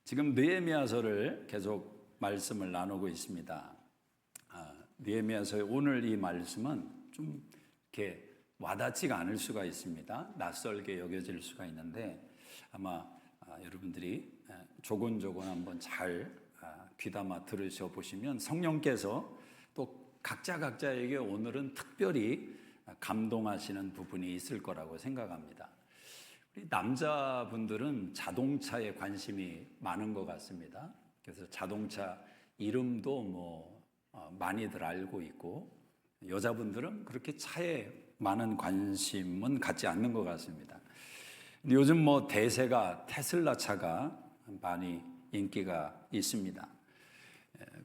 지금 느헤미야서를 계속 말씀을 나누고 있습니다. 느헤미야서의 오늘 이 말씀은 좀 이렇게 와닿지가 않을 수가 있습니다. 낯설게 여겨질 수가 있는데 아마 여러분들이 조곤조곤 한번 잘 귀담아 들으셔 보시면 성령께서 또 각자에게 오늘은 특별히 감동하시는 부분이 있을 거라고 생각합니다. 우리 남자분들은 자동차에 관심이 많은 것 같습니다. 그래서 자동차 이름도 많이들 알고 있고, 여자분들은 그렇게 차에 많은 관심은 갖지 않는 것 같습니다. 근데 요즘 대세가 테슬라 차가 많이 인기가 있습니다.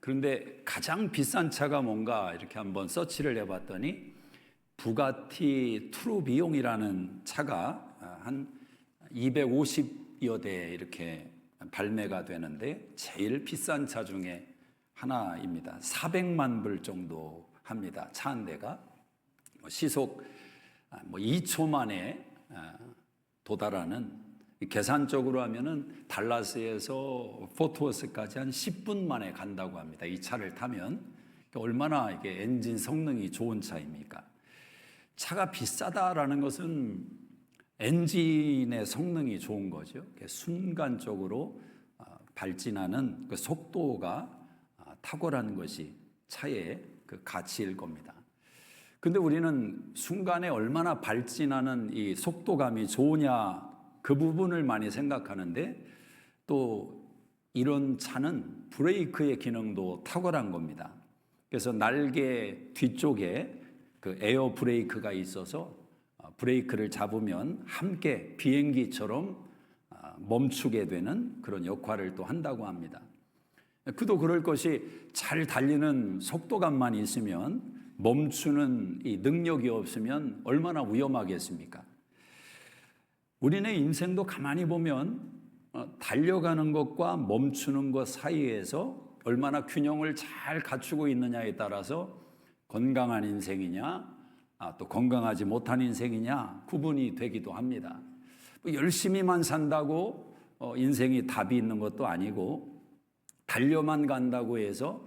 그런데 가장 비싼 차가 뭔가 이렇게 한번 서치를 해봤더니 부가티 투르비용이라는 차가 한 250여 대 이렇게 발매가 되는데 제일 비싼 차 중에 하나입니다. 400만 불 정도 합니다. 차 한 대가 시속 2초 만에 도달하는, 계산적으로 하면은 달라스에서 포트워스까지 한 10분 만에 간다고 합니다. 이 차를 타면 얼마나 이게 엔진 성능이 좋은 차입니까? 차가 비싸다라는 것은 엔진의 성능이 좋은 거죠. 순간적으로 발진하는 그 속도가 탁월한 것이 차의 그 가치일 겁니다. 근데 우리는 순간에 얼마나 발진하는 이 속도감이 좋으냐, 그 부분을 많이 생각하는데, 또 이런 차는 브레이크의 기능도 탁월한 겁니다. 그래서 날개 뒤쪽에 그 에어 브레이크가 있어서 브레이크를 잡으면 함께 비행기처럼 멈추게 되는 그런 역할을 또 한다고 합니다. 그도 그럴 것이 잘 달리는 속도감만 있으면, 멈추는 이 능력이 없으면 얼마나 위험하겠습니까? 우리네 인생도 가만히 보면 달려가는 것과 멈추는 것 사이에서 얼마나 균형을 잘 갖추고 있느냐에 따라서 건강한 인생이냐, 또 건강하지 못한 인생이냐 구분이 되기도 합니다. 열심히만 산다고 인생이 답이 있는 것도 아니고, 달려만 간다고 해서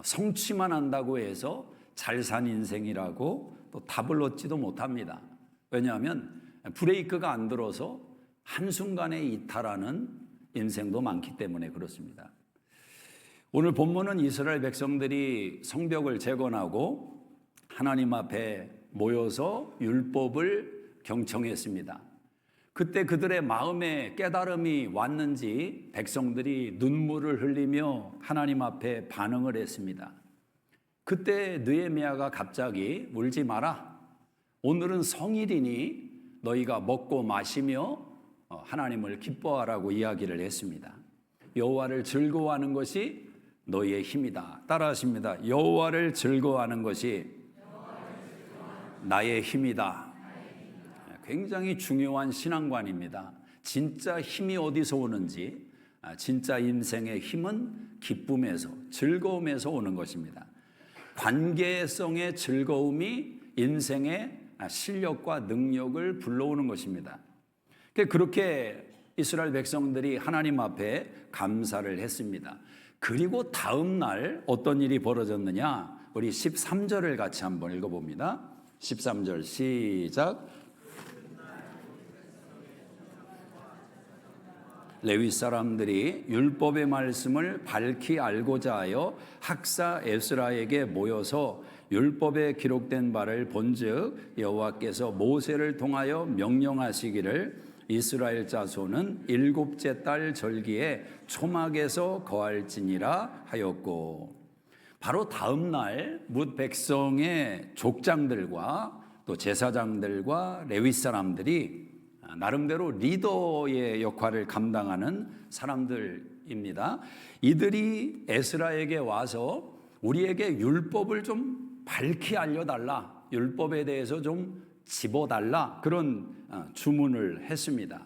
성취만 한다고 해서 잘 산 인생이라고 또 답을 얻지도 못합니다. 왜냐하면 브레이크가 안 들어서 한순간에 이탈하는 인생도 많기 때문에 그렇습니다. 오늘 본문은 이스라엘 백성들이 성벽을 재건하고 하나님 앞에 모여서 율법을 경청했습니다. 그때 그들의 마음에 깨달음이 왔는지 백성들이 눈물을 흘리며 하나님 앞에 반응을 했습니다. 그때 느헤미야가 갑자기 울지 마라, 오늘은 성일이니 너희가 먹고 마시며 하나님을 기뻐하라고 이야기를 했습니다. 여호와를 즐거워하는 것이 너희의 힘이다. 따라하십니다. 여호와를 즐거워하는 것이 나의 힘이다. 굉장히 중요한 신앙관입니다. 진짜 힘이 어디서 오는지, 진짜 인생의 힘은 기쁨에서, 즐거움에서 오는 것입니다. 관계성의 즐거움이 인생의 실력과 능력을 불러오는 것입니다. 그렇게 이스라엘 백성들이 하나님 앞에 감사를 했습니다. 그리고 다음 날 어떤 일이 벌어졌느냐, 우리 13절을 같이 한번 읽어봅니다. 13절 시작. 레위 사람들이 율법의 말씀을 밝히 알고자 하여 학사 에스라에게 모여서 율법에 기록된 바를 본즉 여호와께서 모세를 통하여 명령하시기를 이스라엘 자손은 7째 달 절기에 초막에서 거할지니라 하였고, 바로 다음 날 뭇 백성의 족장들과 또 제사장들과 레위 사람들이 나름대로 리더의 역할을 감당하는 사람들입니다. 이들이 에스라에게 와서 우리에게 율법을 좀 밝히 알려달라, 율법에 대해서 좀 집어달라, 그런 주문을 했습니다.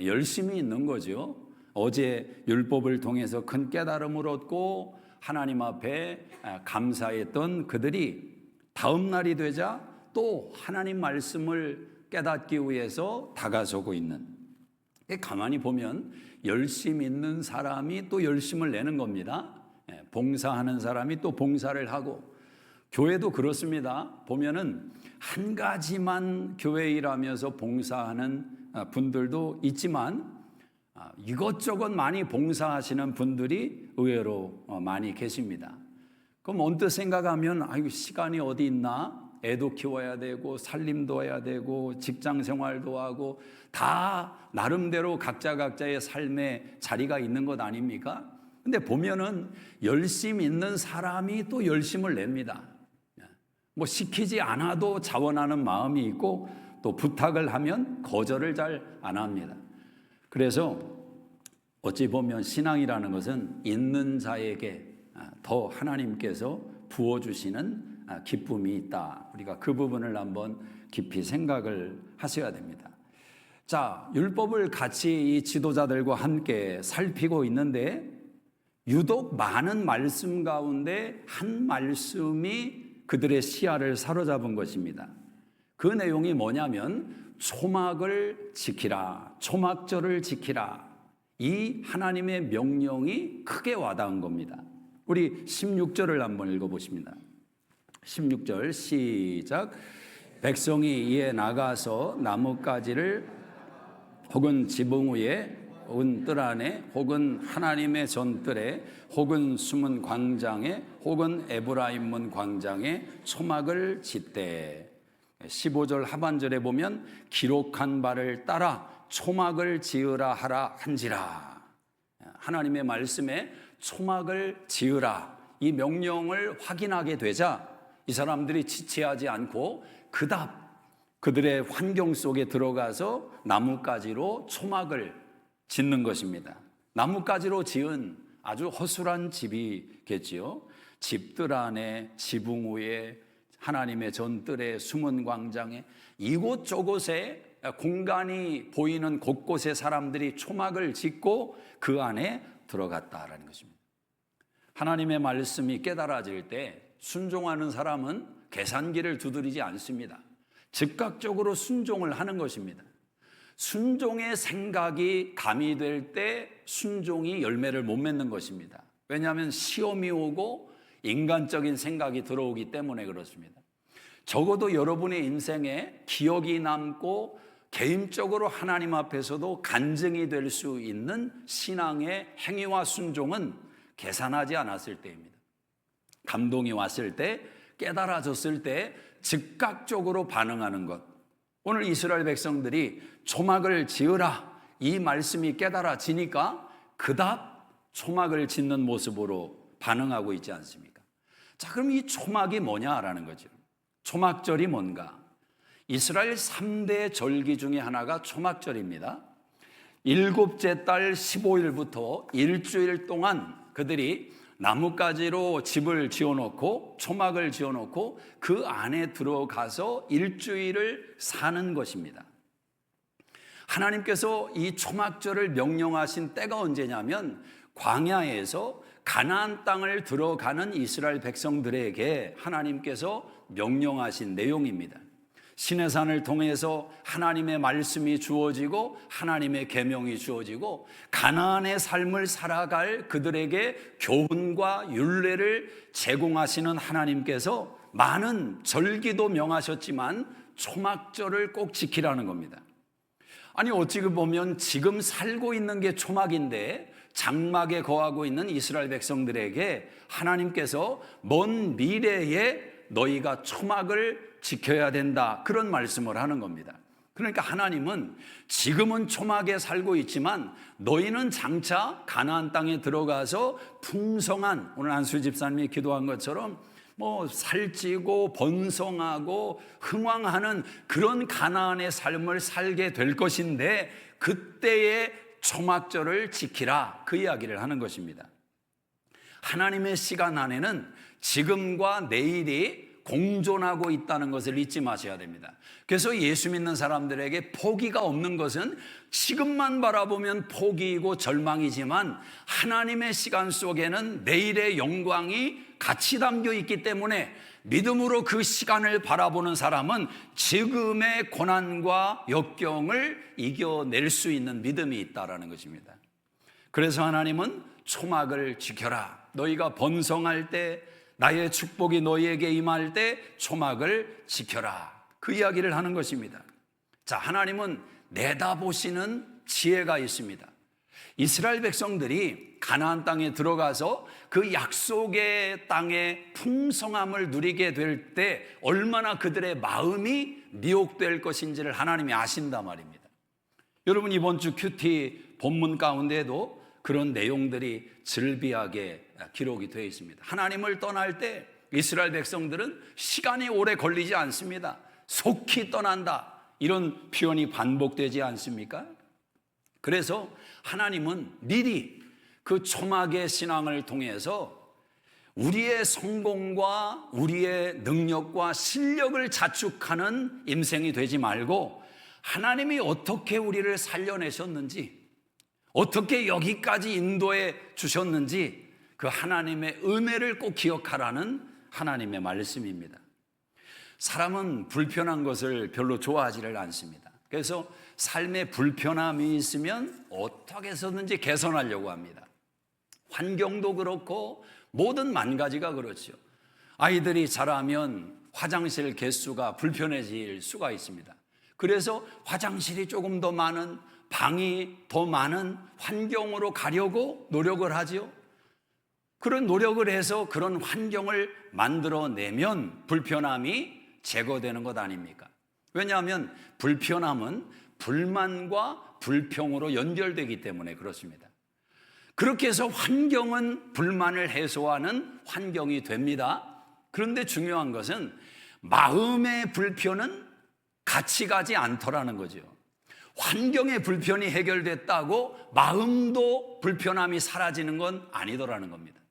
열심히 있는 거죠. 어제 율법을 통해서 큰 깨달음을 얻고 하나님 앞에 감사했던 그들이 다음 날이 되자 또 하나님 말씀을 깨닫기 위해서 다가서고 있는, 가만히 보면 열심 있는 사람이 또 열심을 내는 겁니다. 봉사하는 사람이 또 봉사를 하고, 교회도 그렇습니다. 보면은 한 가지만 교회 일하면서 봉사하는 분들도 있지만 이것저것 많이 봉사하시는 분들이 의외로 많이 계십니다. 그럼 언뜻 생각하면 아이고 시간이 어디 있나? 애도 키워야 되고 살림도 해야 되고 직장 생활도 하고 다 나름대로 각자의 삶의 자리가 있는 것 아닙니까? 근데 보면은 열심 있는 사람이 또 열심을 냅니다. 뭐 시키지 않아도 자원하는 마음이 있고 또 부탁을 하면 거절을 잘 안 합니다. 그래서 어찌 보면 신앙이라는 것은 있는 자에게 더 하나님께서 부어주시는 기쁨이 있다. 우리가 그 부분을 한번 깊이 생각을 하셔야 됩니다. 자, 율법을 같이 이 지도자들과 함께 살피고 있는데 유독 많은 말씀 가운데 한 말씀이 그들의 시야를 사로잡은 것입니다. 그 내용이 뭐냐면 초막을 지키라, 초막절을 지키라. 이 하나님의 명령이 크게 와닿은 겁니다. 우리 16절을 한번 읽어보십니다. 16절 시작. 백성이 이에 나가서 나뭇가지를 혹은 지붕 위에 혹은 뜰 안에 혹은 하나님의 전뜰에 혹은 숨은 광장에 혹은 에브라임 문 광장에 초막을 짓되 15절 하반절에 보면 기록한 바를 따라 초막을 지으라 하라 한지라. 하나님의 말씀에 초막을 지으라 이 명령을 확인하게 되자 이 사람들이 지체하지 않고 그답 그들의 환경 속에 들어가서 나뭇가지로 초막을 짓는 것입니다. 나뭇가지로 지은 아주 허술한 집이겠지요. 집들 안에 지붕 위에 하나님의 전뜰에 숨은 광장에 이곳저곳에 공간이 보이는 곳곳에 사람들이 초막을 짓고 그 안에 들어갔다라는 것입니다. 하나님의 말씀이 깨달아질 때 순종하는 사람은 계산기를 두드리지 않습니다. 즉각적으로 순종을 하는 것입니다. 순종의 생각이 가미될 때 순종이 열매를 못 맺는 것입니다. 왜냐하면 시험이 오고 인간적인 생각이 들어오기 때문에 그렇습니다. 적어도 여러분의 인생에 기억이 남고 개인적으로 하나님 앞에서도 간증이 될 수 있는 신앙의 행위와 순종은 계산하지 않았을 때입니다. 감동이 왔을 때, 깨달아졌을 때 즉각적으로 반응하는 것. 오늘 이스라엘 백성들이 초막을 지으라 이 말씀이 깨달아지니까 그답 초막을 짓는 모습으로 반응하고 있지 않습니까? 자, 그럼 이 초막이 뭐냐라는 거죠. 초막절이 뭔가? 이스라엘 3대 절기 중에 하나가 초막절입니다. 7째 달 15일부터 일주일 동안 그들이 나뭇가지로 집을 지어놓고 초막을 지어놓고 그 안에 들어가서 일주일을 사는 것입니다. 하나님께서 이 초막절을 명령하신 때가 언제냐면 광야에서 가나안 땅을 들어가는 이스라엘 백성들에게 하나님께서 명령하신 내용입니다. 시내산을 통해서 하나님의 말씀이 주어지고 하나님의 계명이 주어지고 가나안의 삶을 살아갈 그들에게 교훈과 율례를 제공하시는 하나님께서 많은 절기도 명하셨지만 초막절을 꼭 지키라는 겁니다. 아니 어찌 보면 지금 살고 있는 게 초막인데 장막에 거하고 있는 이스라엘 백성들에게 하나님께서 먼 미래에 너희가 초막을 지켜야 된다 그런 말씀을 하는 겁니다. 그러니까 하나님은 지금은 초막에 살고 있지만 너희는 장차 가나안 땅에 들어가서 풍성한 오늘 안수 집사님이 기도한 것처럼 뭐 살찌고 번성하고 흥왕하는 그런 가나안의 삶을 살게 될 것인데 그때의 초막절을 지키라 그 이야기를 하는 것입니다. 하나님의 시간 안에는 지금과 내일이 공존하고 있다는 것을 잊지 마셔야 됩니다. 그래서 예수 믿는 사람들에게 포기가 없는 것은 지금만 바라보면 포기이고 절망이지만 하나님의 시간 속에는 내일의 영광이 같이 담겨 있기 때문에 믿음으로 그 시간을 바라보는 사람은 지금의 고난과 역경을 이겨낼 수 있는 믿음이 있다라는 것입니다. 그래서 하나님은 초막을 지켜라. 너희가 번성할 때, 나의 축복이 너희에게 임할 때 초막을 지켜라. 그 이야기를 하는 것입니다. 자, 하나님은 내다보시는 지혜가 있습니다. 이스라엘 백성들이 가나안 땅에 들어가서 그 약속의 땅의 풍성함을 누리게 될 때 얼마나 그들의 마음이 미혹될 것인지를 하나님이 아신단 말입니다. 여러분, 이번 주 큐티 본문 가운데에도 그런 내용들이 즐비하게 기록이 되어 있습니다. 하나님을 떠날 때 이스라엘 백성들은 시간이 오래 걸리지 않습니다. 속히 떠난다, 이런 표현이 반복되지 않습니까? 그래서 하나님은 미리 그 초막의 신앙을 통해서 우리의 성공과 우리의 능력과 실력을 자축하는 인생이 되지 말고 하나님이 어떻게 우리를 살려내셨는지, 어떻게 여기까지 인도해 주셨는지 그 하나님의 은혜를 꼭 기억하라는 하나님의 말씀입니다. 사람은 불편한 것을 별로 좋아하지를 않습니다. 그래서 삶에 불편함이 있으면 어떻게 해서든지 개선하려고 합니다. 환경도 그렇고 모든 만가지가 그렇죠. 아이들이 자라면 화장실 개수가 불편해질 수가 있습니다. 그래서 화장실이 조금 더 많은, 방이 더 많은 환경으로 가려고 노력을 하죠. 그런 노력을 해서 그런 환경을 만들어내면 불편함이 제거되는 것 아닙니까? 왜냐하면 불편함은 불만과 불평으로 연결되기 때문에 그렇습니다. 그렇게 해서 환경은 불만을 해소하는 환경이 됩니다. 그런데 중요한 것은 마음의 불편은 같이 가지 않더라는 거죠. 환경의 불편이 해결됐다고 마음도 불편함이 사라지는 건 아니더라는 겁니다.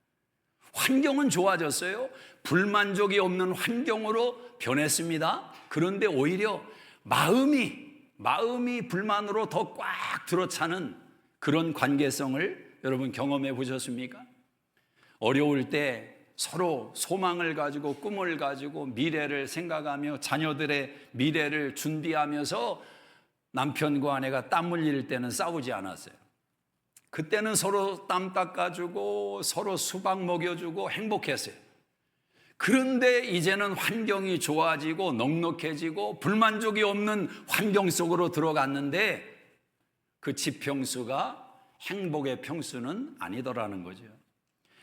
환경은 좋아졌어요. 불만족이 없는 환경으로 변했습니다. 그런데 오히려 마음이 불만으로 더 꽉 들어차는 그런 관계성을 여러분 경험해 보셨습니까? 어려울 때 서로 소망을 가지고 꿈을 가지고 미래를 생각하며 자녀들의 미래를 준비하면서 남편과 아내가 땀 흘릴 때는 싸우지 않았어요. 그때는 서로 땀 닦아주고 서로 수박 먹여주고 행복했어요. 그런데 이제는 환경이 좋아지고 넉넉해지고 불만족이 없는 환경 속으로 들어갔는데 그 지평수가 행복의 평수는 아니더라는 거죠.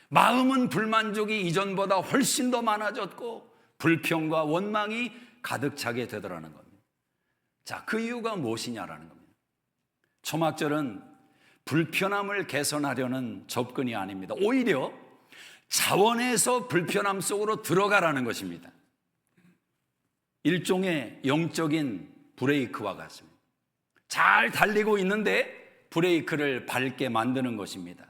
마음은 불만족이 이전보다 훨씬 더 많아졌고 불평과 원망이 가득 차게 되더라는 겁니다. 자, 그 이유가 무엇이냐라는 겁니다. 초막절은 불편함을 개선하려는 접근이 아닙니다. 오히려 자원에서 불편함 속으로 들어가라는 것입니다. 일종의 영적인 브레이크와 같습니다. 잘 달리고 있는데 브레이크를 밟게 만드는 것입니다.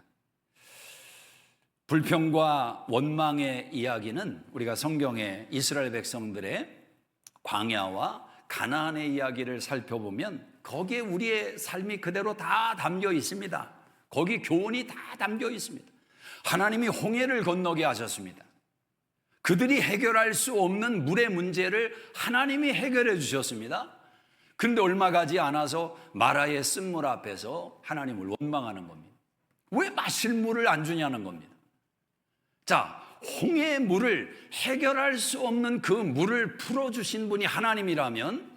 불평과 원망의 이야기는 우리가 성경의 이스라엘 백성들의 광야와 가나안의 이야기를 살펴보면 거기에 우리의 삶이 그대로 다 담겨 있습니다. 거기 교훈이 다 담겨 있습니다. 하나님이 홍해를 건너게 하셨습니다. 그들이 해결할 수 없는 물의 문제를 하나님이 해결해 주셨습니다. 그런데 얼마 가지 않아서 마라의 쓴물 앞에서 하나님을 원망하는 겁니다. 왜 마실 물을 안 주냐는 겁니다. 자, 홍해의 물을 해결할 수 없는 그 물을 풀어주신 분이 하나님이라면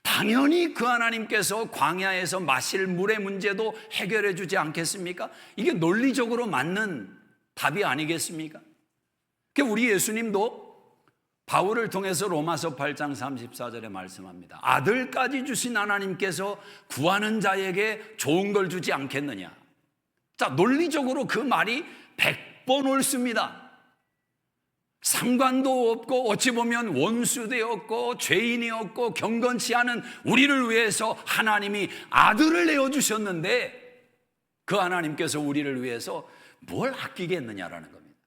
당연히 그 하나님께서 광야에서 마실 물의 문제도 해결해 주지 않겠습니까? 이게 논리적으로 맞는 답이 아니겠습니까? 우리 예수님도 바울을 통해서 로마서 8장 34절에 말씀합니다. 아들까지 주신 하나님께서 구하는 자에게 좋은 걸 주지 않겠느냐. 자, 논리적으로 그 말이 100번 옳습니다. 상관도 없고 어찌 보면 원수되었고 죄인이었고 경건치 않은 우리를 위해서 하나님이 아들을 내어주셨는데 그 하나님께서 우리를 위해서 뭘 아끼겠느냐라는 겁니다.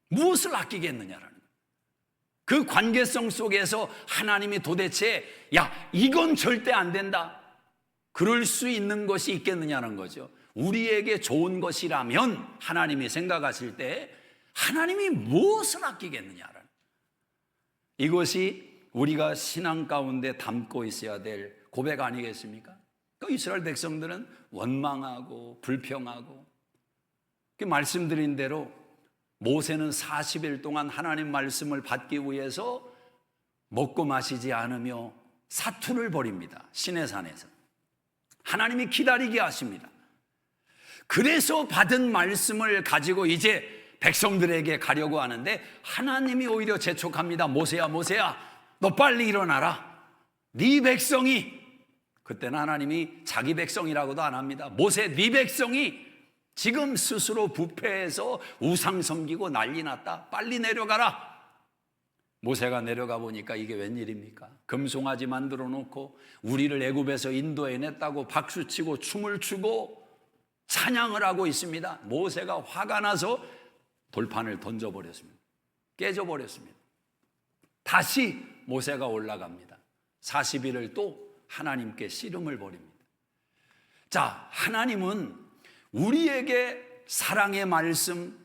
무엇을 아끼겠느냐라는 겁니다. 그 관계성 속에서 하나님이 도대체 이건 절대 안 된다, 그럴 수 있는 것이 있겠느냐는 거죠. 우리에게 좋은 것이라면 하나님이 생각하실 때 하나님이 무엇을 아끼겠느냐라는, 이것이 우리가 신앙 가운데 담고 있어야 될 고백 아니겠습니까? 그 이스라엘 백성들은 원망하고 불평하고, 말씀드린 대로 모세는 40일 동안 하나님 말씀을 받기 위해서 먹고 마시지 않으며 사투를 벌입니다. 시내산에서. 하나님이 기다리게 하십니다. 그래서 받은 말씀을 가지고 이제 백성들에게 가려고 하는데 하나님이 오히려 재촉합니다. 모세야, 모세야, 너 빨리 일어나라. 네 백성이, 그때는 하나님이 자기 백성이라고도 안 합니다. 모세, 네 백성이 지금 스스로 부패해서 우상 섬기고 난리 났다. 빨리 내려가라. 모세가 내려가 보니까 이게 웬일입니까? 금송아지 만들어 놓고 우리를 애굽에서 인도해냈다고 박수치고 춤을 추고 찬양을 하고 있습니다. 모세가 화가 나서 돌판을 던져버렸습니다. 깨져버렸습니다. 다시 모세가 올라갑니다. 40일을 또 하나님께 씨름을 벌입니다. 자, 하나님은 우리에게 사랑의 말씀,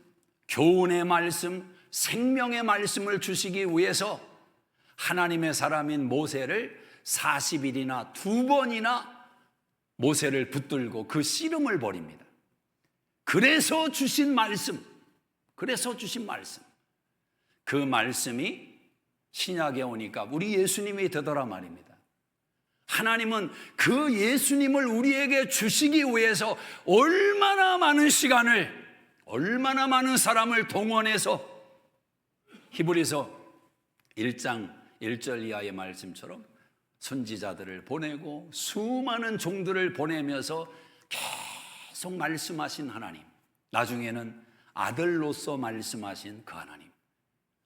교훈의 말씀, 생명의 말씀을 주시기 위해서 하나님의 사람인 모세를 40일이나 2번이나 모세를 붙들고 그 씨름을 벌입니다. 그래서 주신 말씀, 그 말씀이 신약에 오니까 우리 예수님이 되더라 말입니다. 하나님은 그 예수님을 우리에게 주시기 위해서 얼마나 많은 시간을, 얼마나 많은 사람을 동원해서, 히브리서 1장 1절 이하의 말씀처럼 선지자들을 보내고 수많은 종들을 보내면서 계속 말씀하신 하나님, 나중에는 아들로서 말씀하신 그 하나님.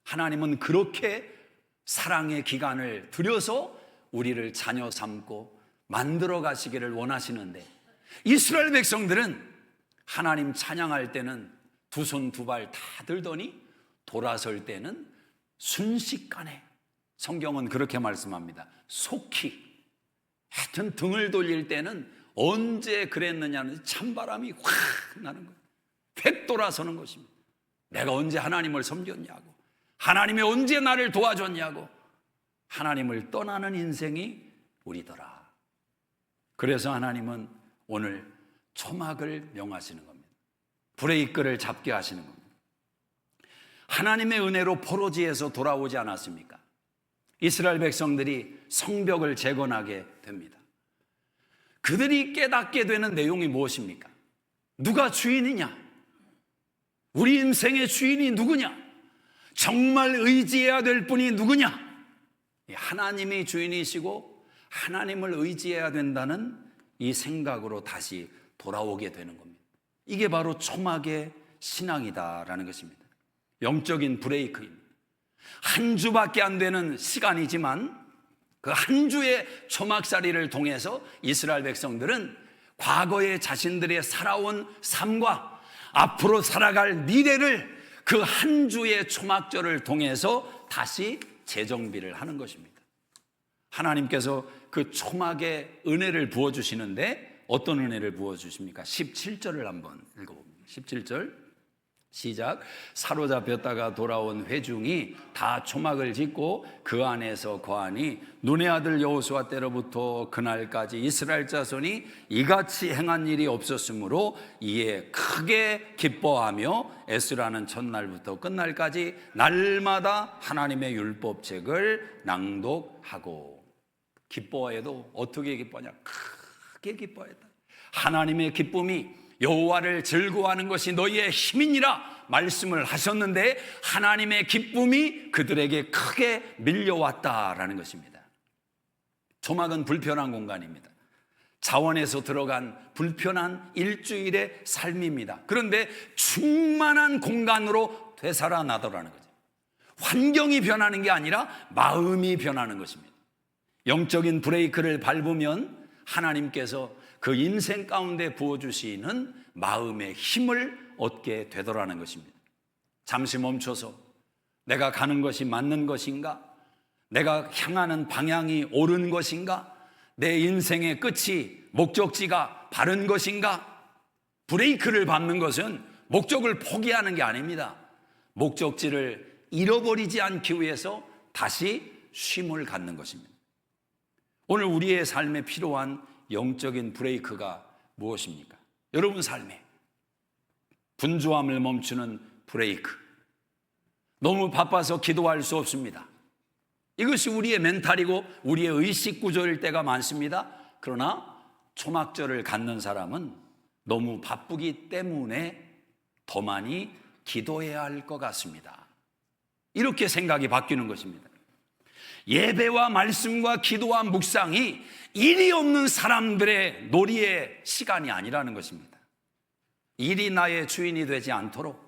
하나님은 그렇게 사랑의 기간을 들여서 우리를 자녀 삼고 만들어 가시기를 원하시는데, 이스라엘 백성들은 하나님 찬양할 때는 두 손 두 발 다 들더니 돌아설 때는 순식간에, 성경은 그렇게 말씀합니다. 속히, 하여튼 등을 돌릴 때는 언제 그랬느냐는 찬바람이 확 나는 거예요. 획 돌아서는 것입니다. 내가 언제 하나님을 섬겼냐고, 하나님이 언제 나를 도와줬냐고, 하나님을 떠나는 인생이 우리더라. 그래서 하나님은 오늘 초막을 명하시는 겁니다. 브레이크를 잡게 하시는 겁니다. 하나님의 은혜로 포로지에서 돌아오지 않았습니까? 이스라엘 백성들이 성벽을 재건하게 됩니다. 그들이 깨닫게 되는 내용이 무엇입니까? 누가 주인이냐? 우리 인생의 주인이 누구냐? 정말 의지해야 될 분이 누구냐? 하나님이 주인이시고 하나님을 의지해야 된다는 이 생각으로 다시 돌아오게 되는 겁니다. 이게 바로 초막의 신앙이다라는 것입니다. 영적인 브레이크입니다. 한 주밖에 안 되는 시간이지만 그 한 주의 초막살이를 통해서 이스라엘 백성들은 과거의 자신들의 살아온 삶과 앞으로 살아갈 미래를 그 한 주의 초막절을 통해서 다시 재정비를 하는 것입니다. 하나님께서 그 초막에 은혜를 부어주시는데 어떤 은혜를 부어주십니까? 17절을 한번 읽어봅니다. 17절 시작. 사로잡혔다가 돌아온 회중이 다 초막을 짓고 그 안에서 거하니 눈의 아들 여호수아 때로부터 그날까지 이스라엘 자손이 이같이 행한 일이 없었으므로 이에 크게 기뻐하며 에스라는 첫날부터 끝날까지 날마다 하나님의 율법책을 낭독하고. 기뻐해도 어떻게 기뻐하냐? 크게 기뻐했다. 하나님의 기쁨이 여호와를 즐거워하는 것이 너희의 힘이니라 말씀을 하셨는데 하나님의 기쁨이 그들에게 크게 밀려왔다라는 것입니다. 초막은 불편한 공간입니다. 자원에서 들어간 불편한 일주일의 삶입니다. 그런데 충만한 공간으로 되살아나더라는 거죠. 환경이 변하는 게 아니라 마음이 변하는 것입니다. 영적인 브레이크를 밟으면 하나님께서 그 인생 가운데 부어주시는 마음의 힘을 얻게 되더라는 것입니다. 잠시 멈춰서 내가 가는 것이 맞는 것인가? 내가 향하는 방향이 옳은 것인가? 내 인생의 끝이, 목적지가 바른 것인가? 브레이크를 밟는 것은 목적을 포기하는 게 아닙니다. 목적지를 잃어버리지 않기 위해서 다시 쉼을 갖는 것입니다. 오늘 우리의 삶에 필요한 영적인 브레이크가 무엇입니까? 여러분 삶에 분주함을 멈추는 브레이크. 너무 바빠서 기도할 수 없습니다. 이것이 우리의 멘탈이고 우리의 의식 구조일 때가 많습니다. 그러나 초막절을 갖는 사람은 너무 바쁘기 때문에 더 많이 기도해야 할 것 같습니다. 이렇게 생각이 바뀌는 것입니다. 예배와 말씀과 기도와 묵상이 일이 없는 사람들의 놀이의 시간이 아니라는 것입니다. 일이 나의 주인이 되지 않도록,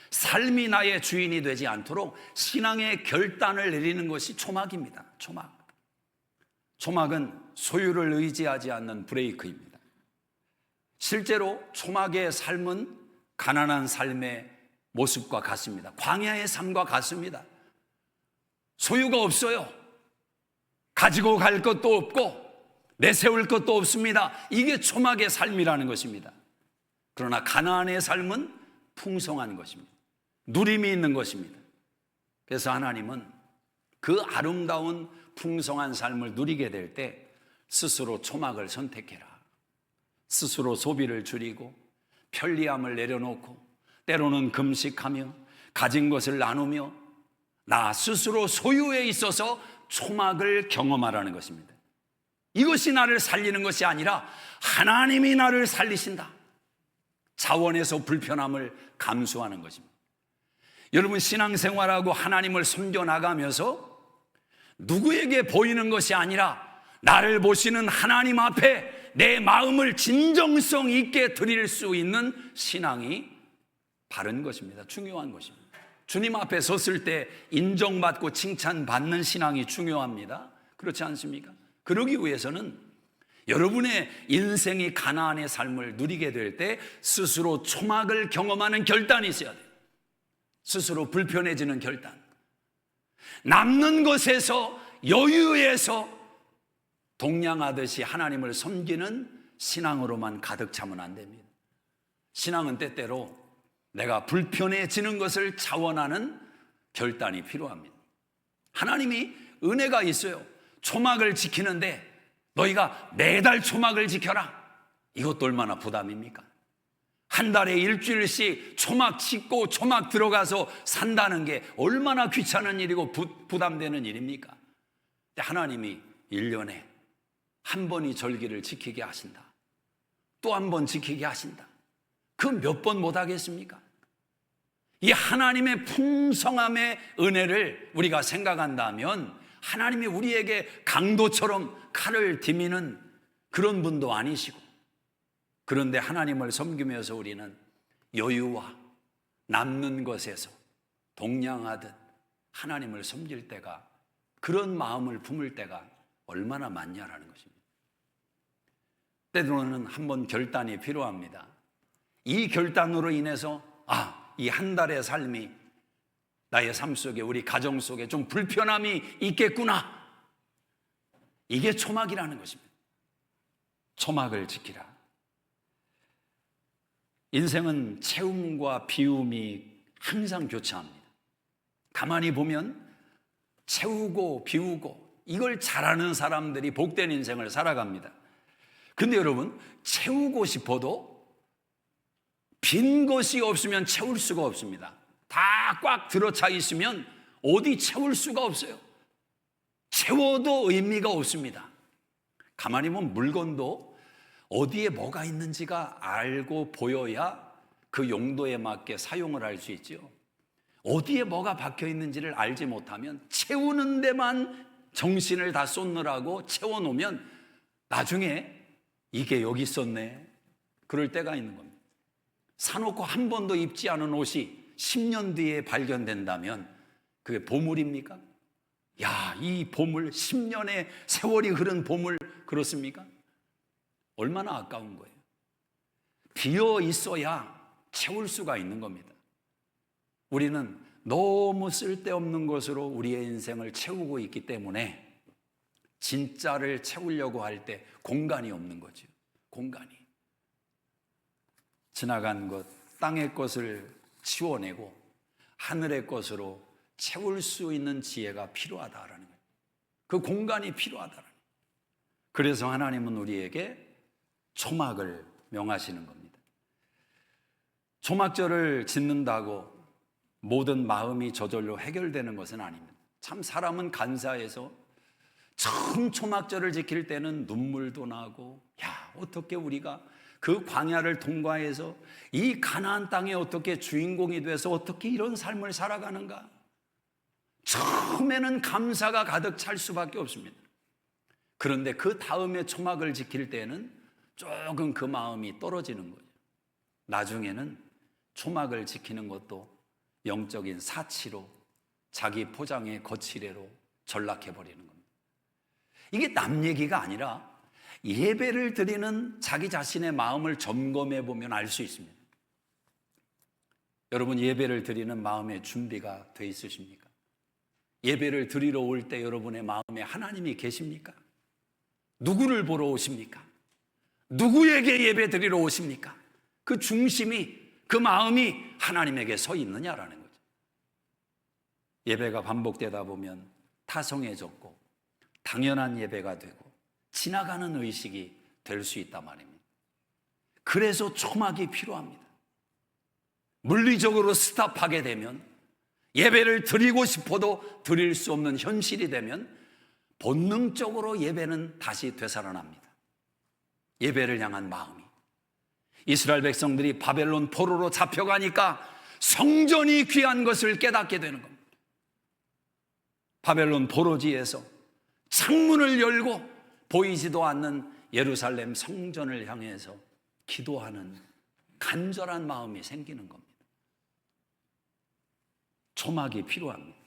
삶이 나의 주인이 되지 않도록 신앙의 결단을 내리는 것이 초막입니다. 초막은 소유를 의지하지 않는 브레이크입니다. 실제로 초막의 삶은 가난한 삶의 모습과 같습니다. 광야의 삶과 같습니다. 소유가 없어요. 가지고 갈 것도 없고 내세울 것도 없습니다. 이게 초막의 삶이라는 것입니다. 그러나 가나안의 삶은 풍성한 것입니다. 누림이 있는 것입니다. 그래서 하나님은 그 아름다운 풍성한 삶을 누리게 될 때 스스로 초막을 선택해라. 스스로 소비를 줄이고 편리함을 내려놓고 때로는 금식하며 가진 것을 나누며 나 스스로 소유에 있어서 초막을 경험하라는 것입니다. 이것이 나를 살리는 것이 아니라 하나님이 나를 살리신다. 자원에서 불편함을 감수하는 것입니다. 여러분, 신앙생활하고 하나님을 섬겨나가면서 누구에게 보이는 것이 아니라 나를 보시는 하나님 앞에 내 마음을 진정성 있게 드릴 수 있는 신앙이 바른 것입니다. 중요한 것입니다. 주님 앞에 섰을 때 인정받고 칭찬받는 신앙이 중요합니다. 그렇지 않습니까? 그러기 위해서는 여러분의 인생이 가나안의 삶을 누리게 될 때 스스로 초막을 경험하는 결단이 있어야 돼요. 스스로 불편해지는 결단. 남는 것에서 여유에서 동냥하듯이 하나님을 섬기는 신앙으로만 가득 차면 안 됩니다. 신앙은 때때로 내가 불편해지는 것을 자원하는 결단이 필요합니다. 하나님이 은혜가 있어요. 초막을 지키는데 너희가 매달 초막을 지켜라. 이것도 얼마나 부담입니까? 한 달에 일주일씩 초막 짓고 초막 들어가서 산다는 게 얼마나 귀찮은 일이고 부담되는 일입니까? 하나님이 1년에 한 번이 절기를 지키게 하신다. 또 한 번 지키게 하신다. 그 몇 번 못 하겠습니까? 이 하나님의 풍성함의 은혜를 우리가 생각한다면 하나님이 우리에게 강도처럼 칼을 디미는 그런 분도 아니시고, 그런데 하나님을 섬기면서 우리는 여유와 남는 것에서 동냥하듯 하나님을 섬길 때가, 그런 마음을 품을 때가 얼마나 많냐라는 것입니다. 때로는 한번 결단이 필요합니다. 이 결단으로 인해서 이 한 달의 삶이 나의 삶 속에, 우리 가정 속에 좀 불편함이 있겠구나. 이게 초막이라는 것입니다. 초막을 지키라. 인생은 채움과 비움이 항상 교차합니다. 가만히 보면 채우고 비우고 이걸 잘하는 사람들이 복된 인생을 살아갑니다. 근데 여러분, 채우고 싶어도 빈 것이 없으면 채울 수가 없습니다. 다 꽉 들어차 있으면 어디 채울 수가 없어요. 채워도 의미가 없습니다. 가만히 보면 물건도 어디에 뭐가 있는지가 알고 보여야 그 용도에 맞게 사용을 할 수 있죠. 어디에 뭐가 박혀 있는지를 알지 못하면 채우는 데만 정신을 다 쏟느라고 채워놓으면 나중에 이게 여기 있었네, 그럴 때가 있는 겁니다. 사놓고 한 번도 입지 않은 옷이 10년 뒤에 발견된다면 그게 보물입니까? 야, 이 보물, 10년의 세월이 흐른 보물, 그렇습니까? 얼마나 아까운 거예요. 비어 있어야 채울 수가 있는 겁니다. 우리는 너무 쓸데없는 것으로 우리의 인생을 채우고 있기 때문에 진짜를 채우려고 할 때 공간이 없는 거죠. 공간이. 지나간 것, 땅의 것을 치워내고 하늘의 것으로 채울 수 있는 지혜가 필요하다라는 거예요. 그 공간이 필요하다라는 거예요. 그래서 하나님은 우리에게 초막을 명하시는 겁니다. 초막절을 짓는다고 모든 마음이 저절로 해결되는 것은 아닙니다. 참 사람은 간사해서 처음 초막절을 지킬 때는 눈물도 나고, 야, 어떻게 우리가 그 광야를 통과해서 이 가나안 땅에 어떻게 주인공이 돼서 어떻게 이런 삶을 살아가는가? 처음에는 감사가 가득 찰 수밖에 없습니다. 그런데 그 다음에 초막을 지킬 때는 조금 그 마음이 떨어지는 거죠. 나중에는 초막을 지키는 것도 영적인 사치로, 자기 포장의 거칠애로 전락해버리는 겁니다. 이게 남 얘기가 아니라 예배를 드리는 자기 자신의 마음을 점검해 보면 알 수 있습니다. 여러분, 예배를 드리는 마음의 준비가 돼 있으십니까? 예배를 드리러 올 때 여러분의 마음에 하나님이 계십니까? 누구를 보러 오십니까? 누구에게 예배 드리러 오십니까? 그 중심이, 그 마음이 하나님에게 서 있느냐라는 거죠. 예배가 반복되다 보면 타성해졌고 당연한 예배가 되고 지나가는 의식이 될 수 있단 말입니다. 그래서 초막이 필요합니다. 물리적으로 스탑하게 되면, 예배를 드리고 싶어도 드릴 수 없는 현실이 되면 본능적으로 예배는 다시 되살아납니다. 예배를 향한 마음이. 이스라엘 백성들이 바벨론 포로로 잡혀가니까 성전이 귀한 것을 깨닫게 되는 겁니다. 바벨론 포로지에서 창문을 열고 보이지도 않는 예루살렘 성전을 향해서 기도하는 간절한 마음이 생기는 겁니다. 초막이 필요합니다.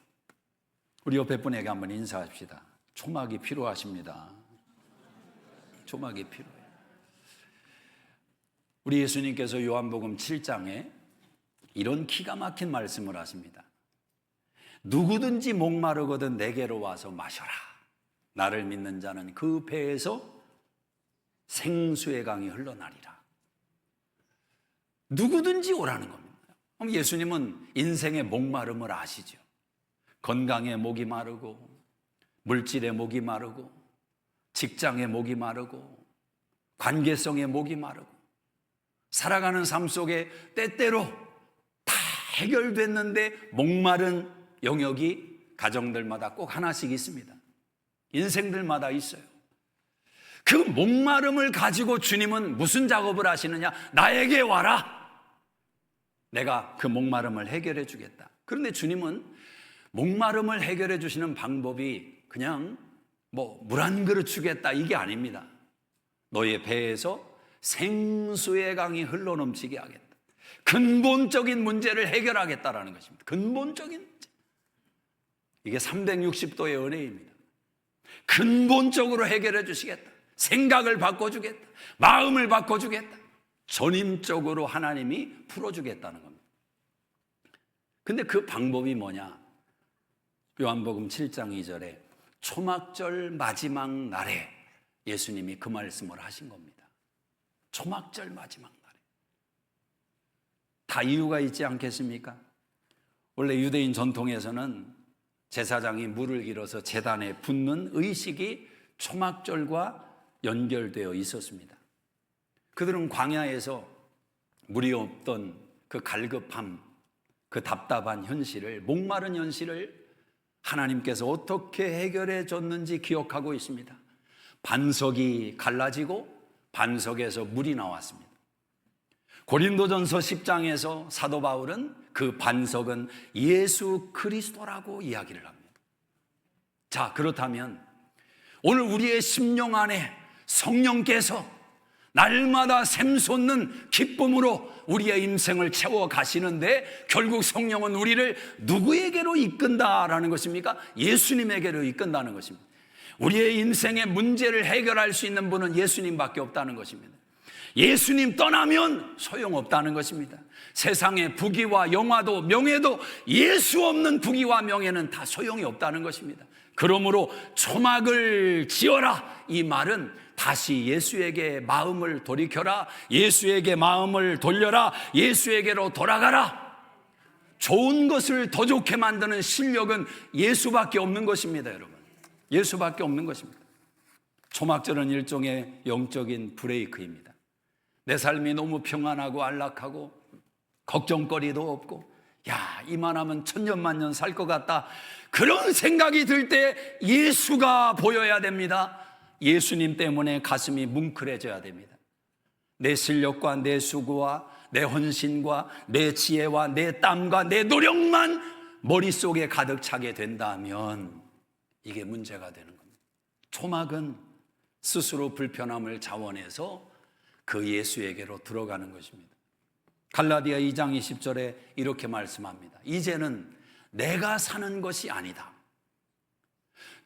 우리 옆에 분에게 한번 인사합시다. 초막이 필요하십니다. 초막이 필요해요. 우리 예수님께서 요한복음 7장에 이런 기가 막힌 말씀을 하십니다. 누구든지 목마르거든 내게로 와서 마셔라. 나를 믿는 자는 그 배에서 생수의 강이 흘러나리라. 누구든지 오라는 겁니다. 그럼 예수님은 인생의 목마름을 아시죠. 건강에 목이 마르고, 물질에 목이 마르고, 직장에 목이 마르고, 관계성에 목이 마르고, 살아가는 삶 속에 때때로 다 해결됐는데 목마른 영역이 가정들마다 꼭 하나씩 있습니다. 인생들마다 있어요. 그 목마름을 가지고 주님은 무슨 작업을 하시느냐? 나에게 와라. 내가 그 목마름을 해결해 주겠다. 그런데 주님은 목마름을 해결해 주시는 방법이 그냥 물 한 그릇 주겠다, 이게 아닙니다. 너의 배에서 생수의 강이 흘러넘치게 하겠다. 근본적인 문제를 해결하겠다라는 것입니다. 근본적인 문제. 이게 360도의 은혜입니다. 근본적으로 해결해 주시겠다. 생각을 바꿔주겠다. 마음을 바꿔주겠다. 전인적으로 하나님이 풀어주겠다는 겁니다. 근데 그 방법이 뭐냐? 요한복음 7장 2절에 초막절 마지막 날에 예수님이 그 말씀을 하신 겁니다. 초막절 마지막 날에. 다 이유가 있지 않겠습니까? 원래 유대인 전통에서는 제사장이 물을 길어서 제단에 붓는 의식이 초막절과 연결되어 있었습니다. 그들은 광야에서 물이 없던 그 갈급함, 그 답답한 현실을, 목마른 현실을 하나님께서 어떻게 해결해 줬는지 기억하고 있습니다. 반석이 갈라지고 반석에서 물이 나왔습니다. 고린도전서 10장에서 사도 바울은 그 반석은 예수 그리스도라고 이야기를 합니다. 자, 그렇다면 오늘 우리의 심령 안에 성령께서 날마다 샘솟는 기쁨으로 우리의 인생을 채워 가시는데, 결국 성령은 우리를 누구에게로 이끈다라는 것입니까? 예수님에게로 이끈다는 것입니다. 우리의 인생의 문제를 해결할 수 있는 분은 예수님밖에 없다는 것입니다. 예수님 떠나면 소용없다는 것입니다. 세상의 부귀와 영화도 명예도 예수 없는 부귀와 명예는 다 소용이 없다는 것입니다. 그러므로 초막을 지어라, 이 말은 다시 예수에게 마음을 돌이켜라, 예수에게 마음을 돌려라, 예수에게로 돌아가라. 좋은 것을 더 좋게 만드는 실력은 예수밖에 없는 것입니다. 여러분, 예수밖에 없는 것입니다. 초막절은 일종의 영적인 브레이크입니다. 내 삶이 너무 평안하고 안락하고 걱정거리도 없고 이만하면 천년만년 살 것 같다, 그런 생각이 들 때 예수가 보여야 됩니다. 예수님 때문에 가슴이 뭉클해져야 됩니다. 내 실력과 내 수고와 내 헌신과 내 지혜와 내 땀과 내 노력만 머릿속에 가득 차게 된다면 이게 문제가 되는 겁니다. 초막은 스스로 불편함을 자원해서 그 예수에게로 들어가는 것입니다. 갈라디아 2장 20절에 이렇게 말씀합니다. 이제는 내가 사는 것이 아니다.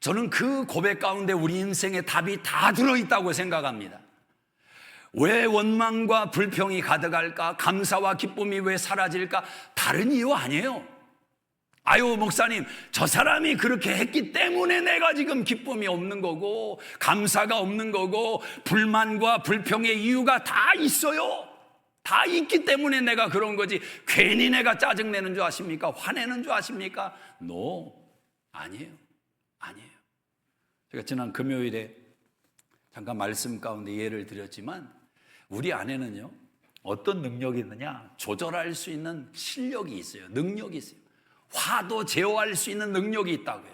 저는 그 고백 가운데 우리 인생의 답이 다 들어있다고 생각합니다. 왜 원망과 불평이 가득할까? 감사와 기쁨이 왜 사라질까? 다른 이유 아니에요. 아유, 목사님, 저 사람이 그렇게 했기 때문에 내가 지금 기쁨이 없는 거고 감사가 없는 거고 불만과 불평의 이유가 다 있어요. 다 있기 때문에 내가 그런 거지, 괜히 내가 짜증내는 줄 아십니까? 화내는 줄 아십니까? 아니에요. 제가 지난 금요일에 잠깐 말씀 가운데 예를 드렸지만 우리 안에는요, 어떤 능력이 있느냐? 조절할 수 있는 실력이 있어요. 능력이 있어요. 화도 제어할 수 있는 능력이 있다고요.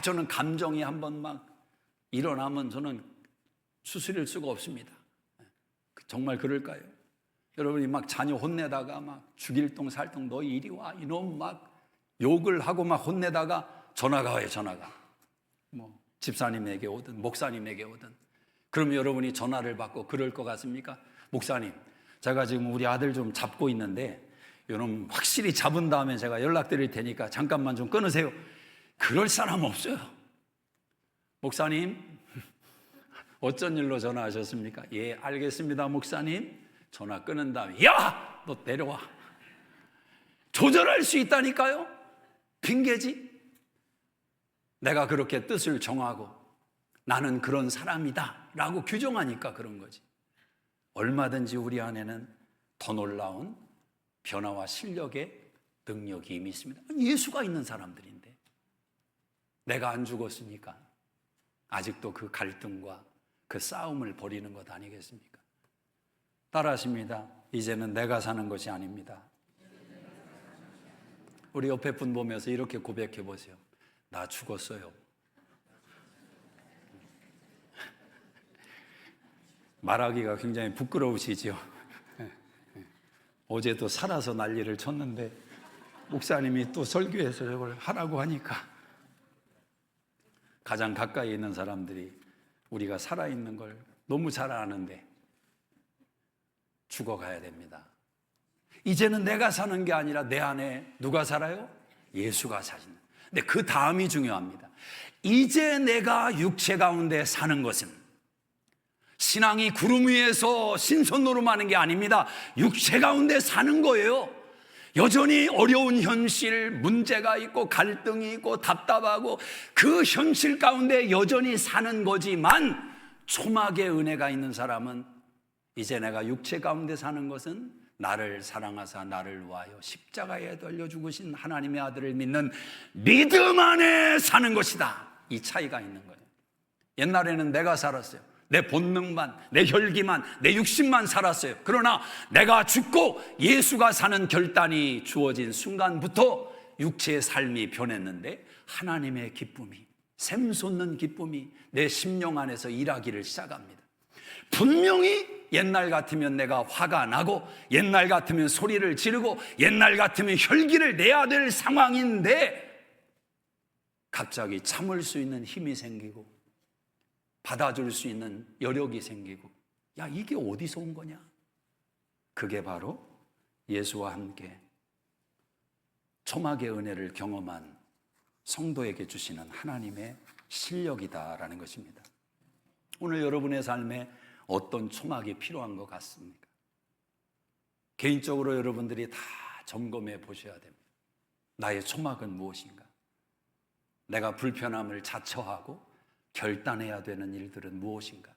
저는 감정이 한번 막 일어나면 저는 추스릴 수가 없습니다. 정말 그럴까요? 여러분이 막 자녀 혼내다가 막 죽일 똥 살똥 너 이리 와 이놈 막 욕을 하고 막 혼내다가 전화가 와요. 전화가 뭐 집사님에게 오든 목사님에게 오든. 그럼 여러분이 전화를 받고 그럴 것 같습니까? 목사님, 제가 지금 우리 아들 좀 잡고 있는데 여러분 확실히 잡은 다음에 제가 연락드릴 테니까 잠깐만 좀 끊으세요. 그럴 사람 없어요. 목사님, 어쩐 일로 전화하셨습니까? 예, 알겠습니다, 목사님. 전화 끊은 다음에 야! 너 내려와. 조절할 수 있다니까요. 핑계지? 내가 그렇게 뜻을 정하고 나는 그런 사람이다 라고 규정하니까 그런 거지. 얼마든지 우리 안에는 더 놀라운 변화와 실력의 능력이 이미 있습니다. 예수가 있는 사람들인데 내가 안 죽었으니까 아직도 그 갈등과 그 싸움을 벌이는 것 아니겠습니까? 따라하십니다. 이제는 내가 사는 것이 아닙니다. 우리 옆에 분 보면서 이렇게 고백해 보세요. 나 죽었어요. 말하기가 굉장히 부끄러우시죠? 어제도 살아서 난리를 쳤는데 목사님이 또 설교에서 이걸 하라고 하니까 가장 가까이 있는 사람들이 우리가 살아있는 걸 너무 잘 아는데 죽어가야 됩니다. 이제는 내가 사는 게 아니라 내 안에 누가 살아요? 예수가 사시는. 근데 그 다음이 중요합니다. 이제 내가 육체 가운데 사는 것은 신앙이 구름 위에서 신선노름하는 게 아닙니다. 육체 가운데 사는 거예요. 여전히 어려운 현실, 문제가 있고 갈등이 있고 답답하고 그 현실 가운데 여전히 사는 거지만 초막의 은혜가 있는 사람은 이제 내가 육체 가운데 사는 것은 나를 사랑하사 나를 위하여 십자가에 달려 죽으신 하나님의 아들을 믿는 믿음 안에 사는 것이다. 이 차이가 있는 거예요. 옛날에는 내가 살았어요. 내 본능만, 내 혈기만, 내 육신만 살았어요. 그러나 내가 죽고 예수가 사는 결단이 주어진 순간부터 육체의 삶이 변했는데 하나님의 기쁨이, 샘솟는 기쁨이 내 심령 안에서 일하기를 시작합니다. 분명히 옛날 같으면 내가 화가 나고 옛날 같으면 소리를 지르고 옛날 같으면 혈기를 내야 될 상황인데 갑자기 참을 수 있는 힘이 생기고 받아줄 수 있는 여력이 생기고, 야, 이게 어디서 온 거냐? 그게 바로 예수와 함께 초막의 은혜를 경험한 성도에게 주시는 하나님의 실력이다라는 것입니다. 오늘 여러분의 삶에 어떤 초막이 필요한 것 같습니까? 개인적으로 여러분들이 다 점검해 보셔야 됩니다. 나의 초막은 무엇인가? 내가 불편함을 자처하고 결단해야 되는 일들은 무엇인가?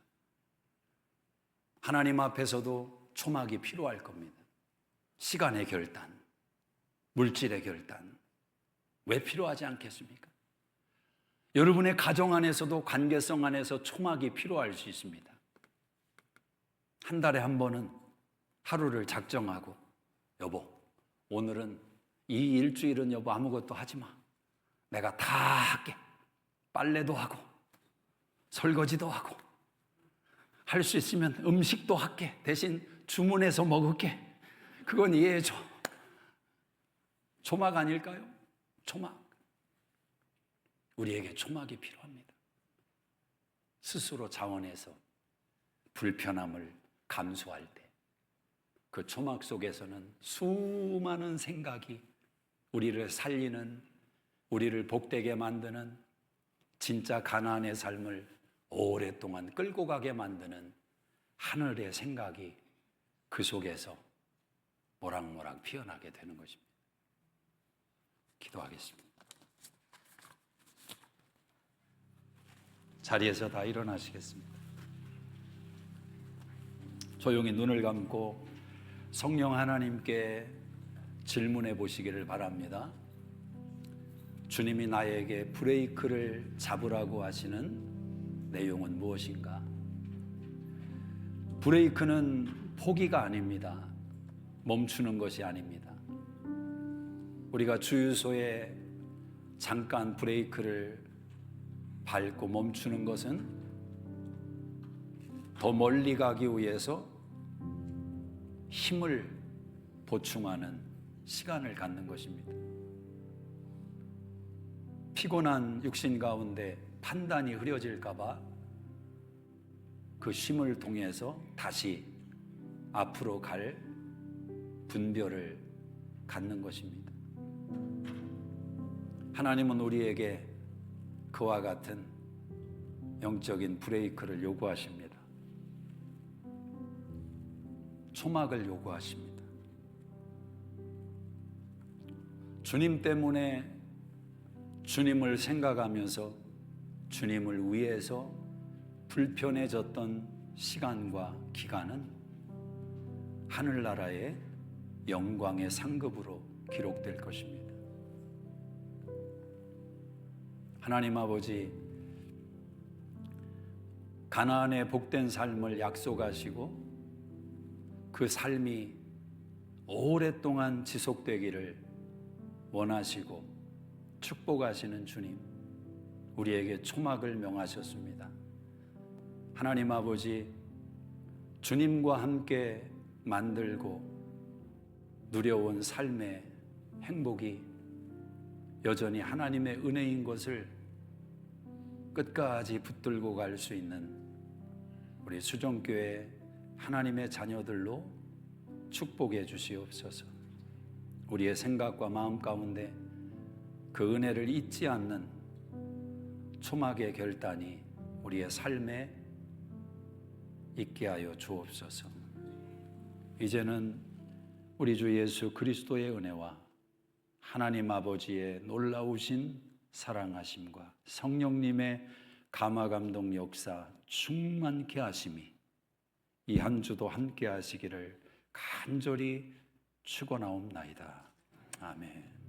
하나님 앞에서도 초막이 필요할 겁니다. 시간의 결단, 물질의 결단, 왜 필요하지 않겠습니까? 여러분의 가정 안에서도 관계성 안에서 초막이 필요할 수 있습니다. 한 달에 한 번은 하루를 작정하고, 여보, 오늘은 이 일주일은 여보 아무것도 하지 마. 내가 다 할게. 빨래도 하고 설거지도 하고 할 수 있으면 음식도 할게. 대신 주문해서 먹을게. 그건 이해해줘. 초막 아닐까요? 초막. 우리에게 초막이 필요합니다. 스스로 자원해서 불편함을 감수할 때 그 초막 속에서는 수많은 생각이 우리를 살리는, 우리를 복되게 만드는, 진짜 가나안의 삶을 오랫동안 끌고 가게 만드는 하늘의 생각이 그 속에서 모락모락 피어나게 되는 것입니다. 기도하겠습니다. 자리에서 다 일어나시겠습니다. 조용히 눈을 감고 성령 하나님께 질문해 보시기를 바랍니다. 주님이 나에게 브레이크를 잡으라고 하시는 내용은 무엇인가? 브레이크는 포기가 아닙니다. 멈추는 것이 아닙니다. 우리가 주유소에 잠깐 브레이크를 밟고 멈추는 것은 더 멀리 가기 위해서 힘을 보충하는 시간을 갖는 것입니다. 피곤한 육신 가운데 판단이 흐려질까 봐 그 쉼을 통해서 다시 앞으로 갈 분별을 갖는 것입니다. 하나님은 우리에게 그와 같은 영적인 브레이크를 요구하십니다. 초막을 요구하십니다. 주님 때문에 주님을 생각하면서 주님을 위해서 불편해졌던 시간과 기간은 하늘나라의 영광의 상급으로 기록될 것입니다. 하나님 아버지, 가나안의 복된 삶을 약속하시고 그 삶이 오랫동안 지속되기를 원하시고 축복하시는 주님, 우리에게 초막을 명하셨습니다. 하나님 아버지, 주님과 함께 만들고 누려온 삶의 행복이 여전히 하나님의 은혜인 것을 끝까지 붙들고 갈 수 있는 우리 수정교회 하나님의 자녀들로 축복해 주시옵소서. 우리의 생각과 마음 가운데 그 은혜를 잊지 않는 초막의 결단이 우리의 삶에 있게 하여 주옵소서. 이제는 우리 주 예수 그리스도의 은혜와 하나님 아버지의 놀라우신 사랑하심과 성령님의 감화감동 역사 충만케 하심이 이 한 주도 함께 하시기를 간절히 축원하옵나이다. 아멘.